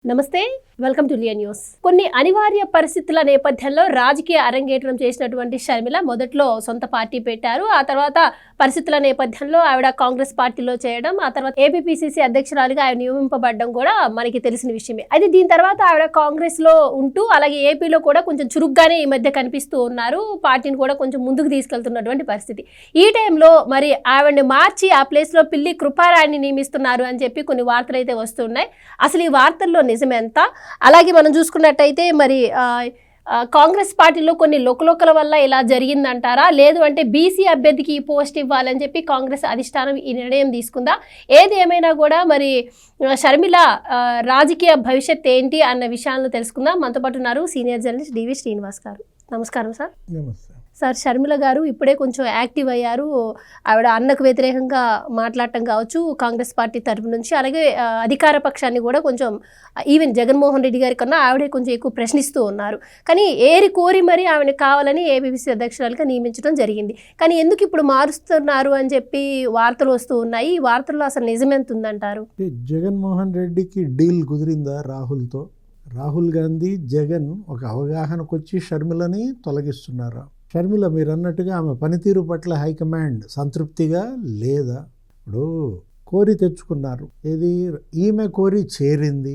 నమస్తే, welcome to Liya news. కొన్ని అనివార్య పరిస్థితుల నేపథ్యంలో రాజకీయ అరంగేట్రం చేసినటువంటి షర్మిల మొదట్లో సొంత పార్టీ పెట్టారు. ఆ తర్వాత పరిస్థితుల నేపథ్యంలో ఆవిడ కాంగ్రెస్ పార్టీలో చేయడం, ఆ తర్వాత ఏపీపీసీసీ అధ్యక్షురాలిగా ఆవిడ నియమింపబడడం కూడా మనకి తెలిసిన విషయమే. అయితే దీని తర్వాత ఆవిడ కాంగ్రెస్ లో ఉంటూ అలాగే ఏపీలో కూడా కొంచెం చురుగ్గానే ఈ మధ్య కనిపిస్తూ ఉన్నారు. పార్టీని కూడా కొంచెం ముందుకు తీసుకెళ్తున్నటువంటి పరిస్థితి. ఈ టైంలో మరి ఆవిడని మార్చి ఆ ప్లేస్ లో పిల్లి కృపారాణిని నియమిస్తున్నారు అని చెప్పి కొన్ని వార్తలు అయితే వస్తున్నాయి. అసలు ఈ వార్తల్లో నిజమెంత? అలాగే మనం చూసుకున్నట్టయితే మరి కాంగ్రెస్ పార్టీలో కొన్ని లోకలోకల వల్ల ఇలా జరిగిందంటారా, లేదు అంటే బీసీ అభ్యర్థికి ఈ పోస్ట్ ఇవ్వాలని చెప్పి కాంగ్రెస్ అధిష్టానం ఈ నిర్ణయం తీసుకుందా? ఏది ఏమైనా కూడా మరి షర్మిల రాజకీయ భవిష్యత్ ఏంటి అన్న విషయాలను తెలుసుకుందాం. మనతో పాటు ఉన్నారు సీనియర్ జర్నలిస్ట్ డివి శ్రీనివాస్ గారు. నమస్కారం సార్. సార్, షర్మిల గారు ఇప్పుడే కొంచెం యాక్టివ్ అయ్యారు. ఆవిడ అన్నకు వ్యతిరేకంగా మాట్లాడటం కావచ్చు కాంగ్రెస్ పార్టీ తరఫు నుంచి, అలాగే అధికార పక్షాన్ని కూడా కొంచెం ఈవెన్ జగన్మోహన్ రెడ్డి గారి కన్నా ఆవిడే కొంచెం ఎక్కువ ప్రశ్నిస్తూ ఉన్నారు. కానీ ఏరి కోరి మరి ఆవిడని కావాలని ఏబీపీసీ అధ్యక్షురాలుగా నియమించడం జరిగింది. కానీ ఎందుకు ఇప్పుడు మారుస్తున్నారు అని చెప్పి వార్తలు వస్తూ ఉన్నాయి. ఈ వార్తల్లో అసలు నిజమెంత ఉందంటారు? జగన్మోహన్ రెడ్డికి డీల్ కుదిరిందా రాహుల్తో? రాహుల్ గాంధీ జగన్ ఒక అవగాహనకు వచ్చి షర్మిలని తొలగిస్తున్నారా? షర్మిల మీరు అన్నట్టుగా ఆమె పనితీరు పట్ల హైకమాండ్ సంతృప్తిగా లేదా? ఇప్పుడు కోరి తెచ్చుకున్నారు, ఏది ఈమె కోరి చేరింది.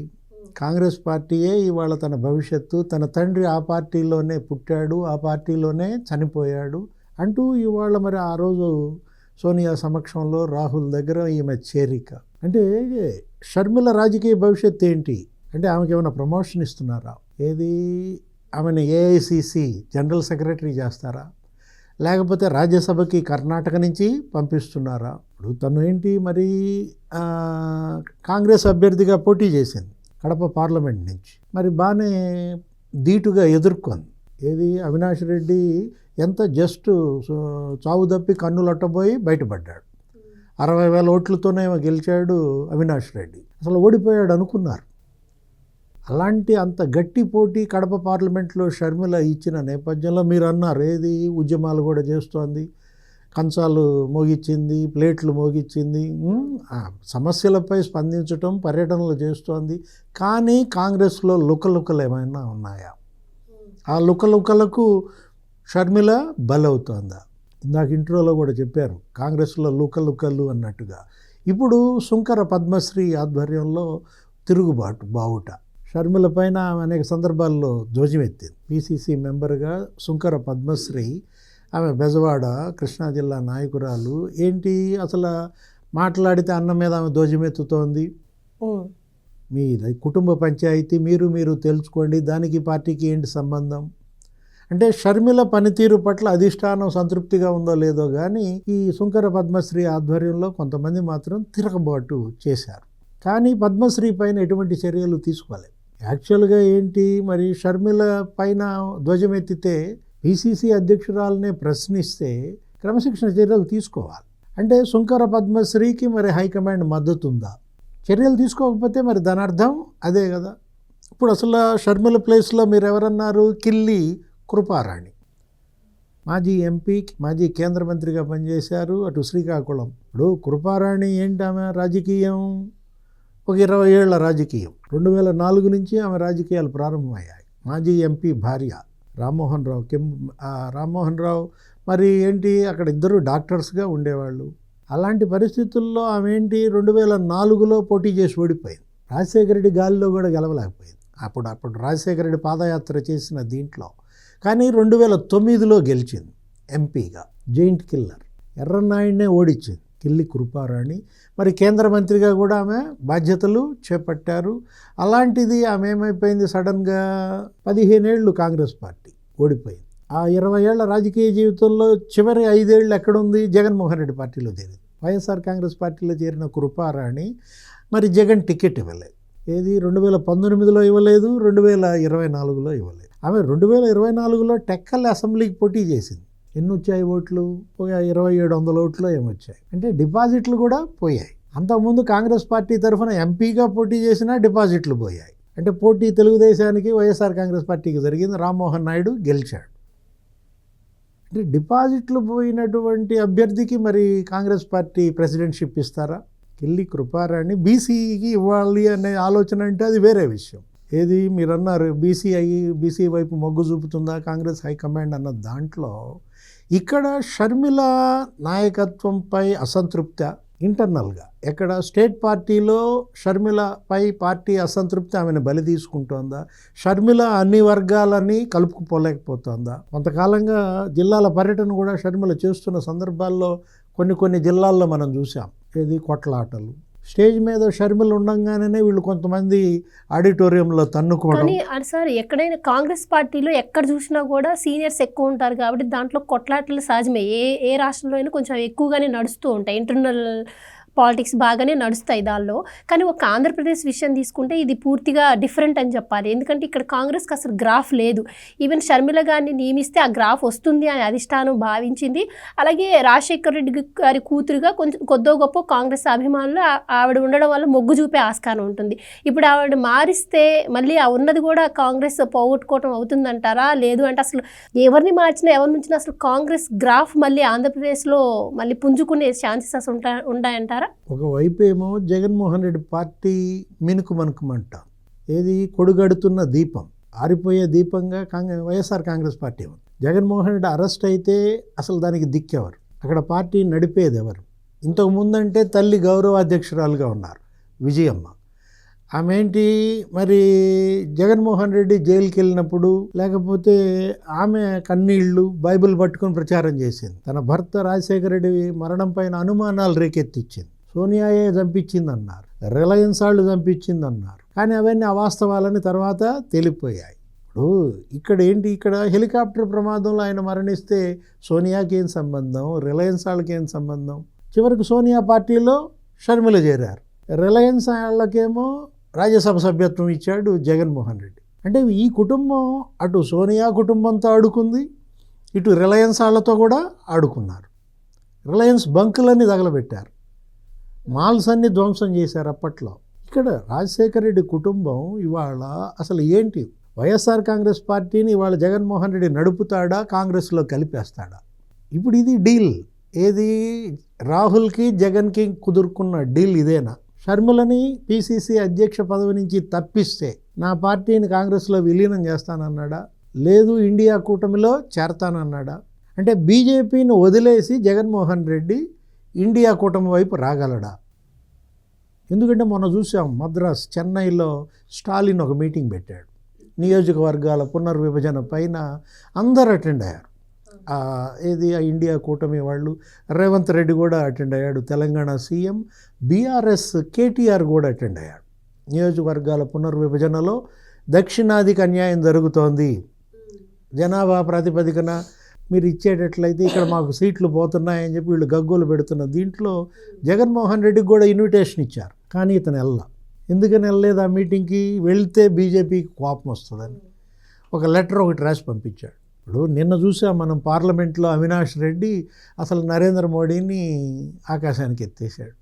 కాంగ్రెస్ పార్టీయే ఇవాళ తన భవిష్యత్తు, తన తండ్రి ఆ పార్టీలోనే పుట్టాడు, ఆ పార్టీలోనే చనిపోయాడు అంటూ ఇవాళ మరి ఆ రోజు సోనియా సమక్షంలో రాహుల్ దగ్గర ఈమె చేరిక. అంటే షర్మిల రాజకీయ భవిష్యత్తు ఏంటి అంటే ఆమెకి ఏమైనా ప్రమోషన్ ఇస్తున్నారా? ఏది ఆమెను ఏఐసిసి జనరల్ సెక్రటరీ చేస్తారా, లేకపోతే రాజ్యసభకి కర్ణాటక నుంచి పంపిస్తున్నారా? ఇప్పుడు తను ఏంటి మరి కాంగ్రెస్ అభ్యర్థిగా పోటీ చేసింది కడప పార్లమెంట్ నుంచి, మరి బాగానే ధీటుగా ఎదుర్కొంది. ఏది అవినాష్ రెడ్డి ఎంత జస్ట్ చావు తప్పి కన్నులట్టబోయి బయటపడ్డాడు. 60,000 ఓట్లతోనే గెలిచాడు అవినాష్ రెడ్డి. అసలు ఓడిపోయాడు అనుకున్నారు. అలాంటి అంత గట్టి పోటీ కడప పార్లమెంట్లో షర్మిల ఇచ్చిన నేపథ్యంలో మీరు అన్నారు ఏది ఉద్యమాలు కూడా చేస్తోంది, కంచాలు మోగించింది, ప్లేట్లు మోగించింది, సమస్యలపై స్పందించటం, పర్యటనలు చేస్తోంది. కానీ కాంగ్రెస్లో లుకలుకలు ఏమైనా ఉన్నాయా? ఆ లుకలుకలకు షర్మిల బలవుతోందా? ఇందాక ఇంట్రోలో కూడా చెప్పారు కాంగ్రెస్లో లుకలుకలు అన్నట్టుగా. ఇప్పుడు సుంకర పద్మశ్రీ ఆధ్వర్యంలో తిరుగుబాటు బావుట. షర్మిల పైన ఆమె అనేక సందర్భాల్లో ధ్వజమెత్తింది. పిసిసి మెంబర్గా సుంకర పద్మశ్రీ, ఆమె బెజవాడ కృష్ణా జిల్లా నాయకురాలు. ఏంటి అసలు మాట్లాడితే అన్న మీద ఆమె ధ్వజమెత్తుతోంది. మీ కుటుంబ పంచాయతీ మీరు తెలుసుకోండి, దానికి పార్టీకి ఏంటి సంబంధం? అంటే షర్మిల పనితీరు పట్ల అధిష్టానం సంతృప్తిగా ఉందో లేదో కానీ ఈ సుంకర పద్మశ్రీ ఆధ్వర్యంలో కొంతమంది మాత్రం తిరగబాటు చేశారు. కానీ పద్మశ్రీ పైన ఎటువంటి చర్యలు తీసుకోలేదు. యాక్చువల్గా ఏంటి మరి షర్మిల పైన ధ్వజమెత్తితే పిసిసి అధ్యక్షురాలనే ప్రశ్నిస్తే క్రమశిక్షణ చర్యలు తీసుకోవాలి. అంటే సుంకర పద్మశ్రీకి మరి హైకమాండ్ మద్దతు ఉందా? చర్యలు తీసుకోకపోతే మరి దాని అర్థం అదే కదా. ఇప్పుడు అసలు షర్మిల ప్లేస్లో మీరు ఎవరన్నారు? కిల్లి కృపారాణి, మాజీ ఎంపీ, మాజీ కేంద్ర మంత్రిగా పనిచేశారు, అటు శ్రీకాకుళం. ఇప్పుడు కృపారాణి ఏంటి ఆమె రాజకీయం? ఒక 20 ఏళ్ల రాజకీయం. 2004 నుంచి ఆమె రాజకీయాలు ప్రారంభమయ్యాయి. మాజీ ఎంపీ భార్య రామ్మోహన్ రావు మరి ఏంటి అక్కడ ఇద్దరు డాక్టర్స్గా ఉండేవాళ్ళు. అలాంటి పరిస్థితుల్లో ఆమె ఏంటి 2004లో పోటీ చేసి ఓడిపోయింది. రాజశేఖర రెడ్డి గాలిలో కూడా గెలవలేకపోయింది. అప్పుడు రాజశేఖర రెడ్డి పాదయాత్ర చేసిన దీంట్లో. కానీ 2009లో గెలిచింది ఎంపీగా. జైంట్ కిల్లర్ ఎర్రన్నాయుడినే ఓడించింది కిల్లి కృపారాణి. మరి కేంద్ర మంత్రిగా కూడా ఆమె బాధ్యతలు చేపట్టారు. అలాంటిది ఆమె ఏమైపోయింది సడన్గా 15 ఏళ్ళు కాంగ్రెస్ పార్టీ ఓడిపోయింది. ఆ 20 ఏళ్ల రాజకీయ జీవితంలో చివరి 5 ఏళ్ళు ఎక్కడుంది? జగన్మోహన్ రెడ్డి పార్టీలో చేరింది. వైఎస్ఆర్ కాంగ్రెస్ పార్టీలో చేరిన కృపారాణి మరి జగన్ టికెట్ ఇవ్వలేదు. ఏది 2019లో ఇవ్వలేదు, 2024లో ఇవ్వలేదు. ఆమె 2024లో టెక్కల్ అసెంబ్లీకి పోటీ చేసింది. ఎన్ని వచ్చాయి ఓట్లు? ఒక 2700 ఓట్లు ఏమొచ్చాయి. అంటే డిపాజిట్లు కూడా పోయాయి. అంతకుముందు కాంగ్రెస్ పార్టీ తరఫున ఎంపీగా పోటీ చేసినా డిపాజిట్లు పోయాయి. అంటే పోటీ తెలుగుదేశానికి వైఎస్ఆర్ కాంగ్రెస్ పార్టీకి జరిగింది. రామ్మోహన్ నాయుడు గెలిచాడు. అంటే డిపాజిట్లు పోయినటువంటి అభ్యర్థికి మరి కాంగ్రెస్ పార్టీ ప్రెసిడెంట్షిప్ ఇస్తారా? కిల్లి కృపారాణి బీసీకి ఇవ్వాలి అనే ఆలోచన అంటే అది వేరే విషయం. ఏది మీరు అన్నారు బీసీ వైపు మొగ్గు చూపుతుందా కాంగ్రెస్ హైకమాండ్ అన్న దాంట్లో ఇక్కడ షర్మిల నాయకత్వంపై అసంతృప్తి ఇంటర్నల్గా ఎక్కడ స్టేట్ పార్టీలో షర్మిలపై పార్టీ అసంతృప్తి ఆమెను బలి తీసుకుంటోందా, షర్మిల అన్ని వర్గాలని కలుపుకుపోలేకపోతుందా? కొంతకాలంగా జిల్లాల పర్యటన కూడా షర్మిల చేస్తున్న సందర్భాల్లో కొన్ని జిల్లాల్లో మనం చూసాం. ఏది కొట్లాటలు, స్టేజ్ మీద షర్మిల ఉండంగానే వీళ్ళు కొంతమంది ఆడిటోరియంలో తన్నుకోవడం. కానీ సార్ ఎక్కడైనా కాంగ్రెస్ పార్టీలో ఎక్కడ చూసినా కూడా సీనియర్స్ ఎక్కువ ఉంటారు కాబట్టి దాంట్లో కొట్లాటలు సహజమే. ఏ రాష్ట్రంలో అయినా కొంచెం ఎక్కువగానే నడుస్తూ ఉంటాయి, ఇంటర్నల్ పాలిటిక్స్ బాగానే నడుస్తాయి దానిలో. కానీ ఒక ఆంధ్రప్రదేశ్ విషయం తీసుకుంటే ఇది పూర్తిగా డిఫరెంట్ అని చెప్పాలి. ఎందుకంటే ఇక్కడ కాంగ్రెస్కి అసలు గ్రాఫ్ లేదు. ఈవెన్ షర్మిల గారిని నియమిస్తే ఆ గ్రాఫ్ వస్తుంది అని అధిష్టానం భావించింది. అలాగే రాజశేఖర రెడ్డి గారి కూతురుగా కొద్దో గొప్ప కాంగ్రెస్ అభిమానులు ఆవిడ ఉండడం వల్ల మొగ్గు చూపే ఆస్కారం ఉంటుంది. ఇప్పుడు ఆవిడ మారిస్తే మళ్ళీ ఆ ఉన్నది కూడా కాంగ్రెస్ పోగొట్టుకోవటం అవుతుందంటారా? లేదు అంటే అసలు ఎవరిని మార్చినా ఎవరి నుంచి అసలు కాంగ్రెస్ గ్రాఫ్ మళ్ళీ ఆంధ్రప్రదేశ్లో మళ్ళీ పుంజుకునే ఛాన్సెస్ అసలు ఉంటాయంటారా? ఒకవైపు ఏమో జగన్మోహన్ రెడ్డి పార్టీ మినుకుమంట, ఏది కొడుగడుతున్న దీపం, ఆరిపోయే దీపంగా వైఎస్ఆర్ కాంగ్రెస్ పార్టీ ఉంది. జగన్మోహన్ రెడ్డి అరెస్ట్ అయితే అసలు దానికి దిక్కెవరు, అక్కడ పార్టీ నడిపేది ఎవరు? ఇంతకు ముందంటే తల్లి గౌరవాధ్యక్షురాలుగా ఉన్నారు విజయమ్మ. ఆమె ఏంటి మరి జగన్మోహన్ రెడ్డి జైలుకి వెళ్ళినప్పుడు లేకపోతే ఆమె కన్నీళ్లు బైబిల్ పట్టుకొని ప్రచారం చేసింది. తన భర్త రాజశేఖర రెడ్డి మరణం పైన అనుమానాలు రేకెత్తిచ్చింది. సోనియాయే చంపించింది అన్నారు, రిలయన్స్ వాళ్ళు చంపించింది అన్నారు. కానీ అవన్నీ అవాస్తవాలని తర్వాత తేలిపోయాయి. ఇప్పుడు ఇక్కడ హెలికాప్టర్ ప్రమాదంలో ఆయన మరణిస్తే సోనియాకి ఏం సంబంధం, రిలయన్స్ వాళ్ళకి ఏం సంబంధం? చివరికి సోనియా పార్టీలో షర్మిల చేరారు. రిలయన్స్ వాళ్ళకేమో రాజ్యసభ సభ్యత్వం ఇచ్చాడు జగన్మోహన్ రెడ్డి. అంటే ఈ కుటుంబం అటు సోనియా కుటుంబంతో ఆడుకుంది, ఇటు రిలయన్స్ వాళ్ళతో కూడా ఆడుకున్నారు. రిలయన్స్ బంకులన్నీ తగలబెట్టారు, మాల్స్ అన్ని ధ్వంసం చేశారు అప్పట్లో. ఇక్కడ రాజశేఖర రెడ్డి కుటుంబం ఇవాళ అసలు ఏంటి? వైఎస్ఆర్ కాంగ్రెస్ పార్టీని ఇవాళ జగన్మోహన్ రెడ్డి నడుపుతాడా, కాంగ్రెస్లో కలిపేస్తాడా? ఇప్పుడు ఇది డీల్. ఏది రాహుల్కి జగన్కి కుదురుకున్న డీల్ ఇదేనా? షర్మిలని పిసిసి అధ్యక్ష పదవి నుంచి తప్పిస్తే నా పార్టీని కాంగ్రెస్లో విలీనం చేస్తానన్నాడా, లేదు ఇండియా కూటమిలో చేరతానన్నాడా? అంటే బీజేపీని వదిలేసి జగన్మోహన్ రెడ్డి ఇండియా కూటమి వైపు రాగలడా? ఎందుకంటే మొన్న చూసాం మద్రాస్ చెన్నైలో స్టాలిన్ ఒక మీటింగ్ పెట్టాడు. నియోజకవర్గాల పునర్విభజన పైన అందరు అటెండ్ అయ్యారు. ఏది ఆ ఇండియా కూటమి వాళ్ళు, రేవంత్ రెడ్డి కూడా అటెండ్ అయ్యాడు, తెలంగాణ సీఎం, బీఆర్ఎస్ కేటీఆర్ కూడా అటెండ్ అయ్యాడు. నియోజకవర్గాల పునర్విభజనలో దక్షిణాదికి అన్యాయం జరుగుతోంది, జనాభా ప్రాతిపదికన మీరు ఇచ్చేటట్లయితే ఇక్కడ మాకు సీట్లు పోతున్నాయని చెప్పి వీళ్ళు గగ్గోలు పెడుతున్న దీంట్లో జగన్మోహన్ రెడ్డికి కూడా ఇన్విటేషన్ ఇచ్చారు. కానీ ఇతను ఎందుకని వెళ్ళలేదు ఆ మీటింగ్కి? వెళ్తే బీజేపీకి కోపం వస్తుందని ఒక లెటర్ ఒకటి రాసి పంపించాడు. ఇప్పుడు నిన్న చూసాం మనం పార్లమెంట్లో అవినాష్ రెడ్డి అసలు నరేంద్ర మోడీని ఆకాశానికి ఎత్తేసాడు.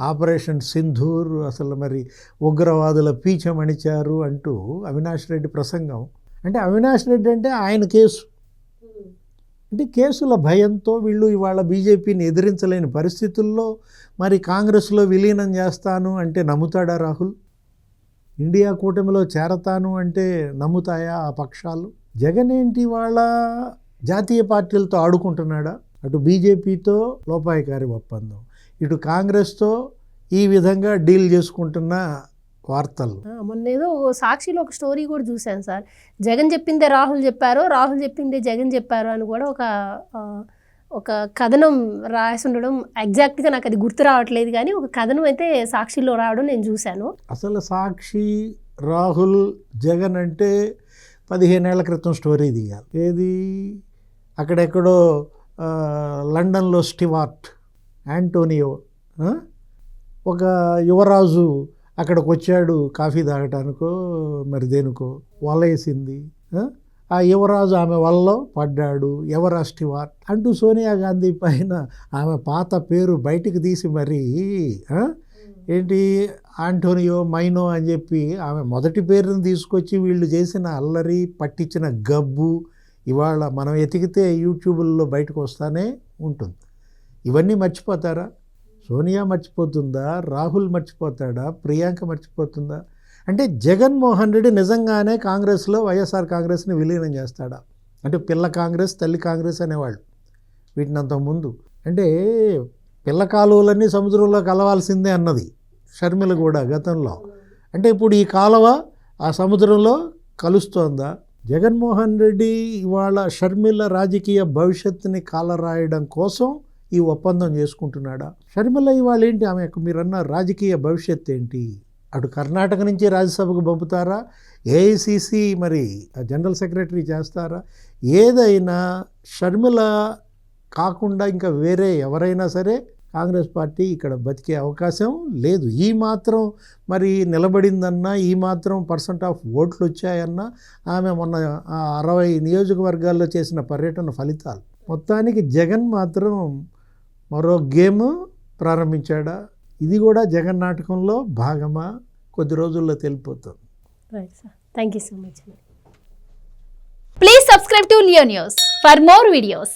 ఆపరేషన్ సింధూర్ అసలు మరి ఉగ్రవాదుల పీచమణిచారు అంటూ అవినాష్ రెడ్డి ప్రసంగం. అంటే అవినాష్ రెడ్డి అంటే ఆయన కేసు, అంటే కేసుల భయంతో వీళ్ళు ఇవాళ బీజేపీని ఎదిరించలేని పరిస్థితుల్లో మరి కాంగ్రెస్లో విలీనం చేస్తాను అంటే నమ్ముతాడా రాహుల్? ఇండియా కూటమిలో చేరతాను అంటే నమ్ముతాయా ఆ పక్షాలు? జగన్ ఏంటి వాళ్ళ జాతీయ పార్టీలతో ఆడుకుంటున్నాడా? అటు బీజేపీతో లోపాయికారి ఒప్పందం, ఇటు కాంగ్రెస్తో ఈ విధంగా డీల్ చేసుకుంటున్న వార్తలు. మొన్న ఏదో సాక్షిలో ఒక స్టోరీ కూడా చూశాను సార్. జగన్ చెప్పిందే రాహుల్ చెప్పారు, రాహుల్ చెప్పిందే జగన్ చెప్పారు అని కూడా ఒక కథనం రాసి ఉండడం. ఎగ్జాక్ట్గా నాకు అది గుర్తు రావట్లేదు, కానీ ఒక కథనం అయితే సాక్షిలో రావడం నేను చూశాను. అసలు సాక్షి రాహుల్ జగన్ అంటే 15 ఏళ్ల క్రితం స్టోరీ తీయాలి. ఏది అక్కడెక్కడో లండన్లో స్టివార్ట్ యాంటోనియో ఒక యువరాజు అక్కడికి వచ్చాడు కాఫీ తాగటానికో మరి దేనికో, వలేసింది. ఆ యువరాజు ఆమె వలలో పడ్డాడు, ఎవరా స్టివార్ట్ అంటూ సోనియా గాంధీ పైన ఆమె పాత పేరు బయటికి తీసి మరి ఏంటి ఆంటోనియో మైనో అని చెప్పి ఆమె మొదటి పేరుని తీసుకొచ్చి వీళ్ళు చేసిన అల్లరి పట్టించిన గబ్బు ఇవాళ మనం ఎతికితే యూట్యూబ్లో బయటకు వస్తానే ఉంటుంది. ఇవన్నీ మర్చిపోతారా? సోనియా మర్చిపోతుందా, రాహుల్ మర్చిపోతాడా, ప్రియాంక మర్చిపోతుందా? అంటే జగన్మోహన్ రెడ్డి నిజంగానే కాంగ్రెస్లో వైఎస్ఆర్ కాంగ్రెస్ని విలీనం చేస్తాడా? అంటే పిల్ల కాంగ్రెస్, తల్లి కాంగ్రెస్ అనేవాళ్ళు వీటిని అంతకుముందు. అంటే పిల్ల కాలువలన్నీ సముద్రంలో కలవాల్సిందే అన్నది షర్మిల కూడా గతంలో. అంటే ఇప్పుడు ఈ కాలువ ఆ సముద్రంలో కలుస్తోందా? జగన్మోహన్ రెడ్డి ఇవాళ షర్మిల రాజకీయ భవిష్యత్తుని కాలరాయడం కోసం ఈ ఒప్పందం చేసుకుంటున్నాడా? షర్మిల ఇవాళ ఏంటి, ఆమె మీరన్న రాజకీయ భవిష్యత్ ఏంటి? అటు కర్ణాటక నుంచి రాజ్యసభకు పంపుతారా, ఏఐసిసి మరి జనరల్ సెక్రటరీ చేస్తారా? ఏదైనా షర్మిల కాకుండా ఇంకా వేరే ఎవరైనా సరే కాంగ్రెస్ పార్టీ ఇక్కడ బతికే అవకాశం లేదు. ఈ మాత్రం మరి నిలబడిందన్నా, ఈ మాత్రం % ఆఫ్ ఓట్లు వచ్చాయన్నా ఆమె మొన్న 60 నియోజకవర్గాల్లో చేసిన పర్యటన ఫలితాలు. మొత్తానికి జగన్ మాత్రం మరో గేమ్ ప్రారంభించాడా? ఇది కూడా జగన్ నాటకంలో భాగమా? కొద్ది రోజుల్లో తెలిపోతుంది. Right sir, thank you so much. Please subscribe to Leo News for more videos.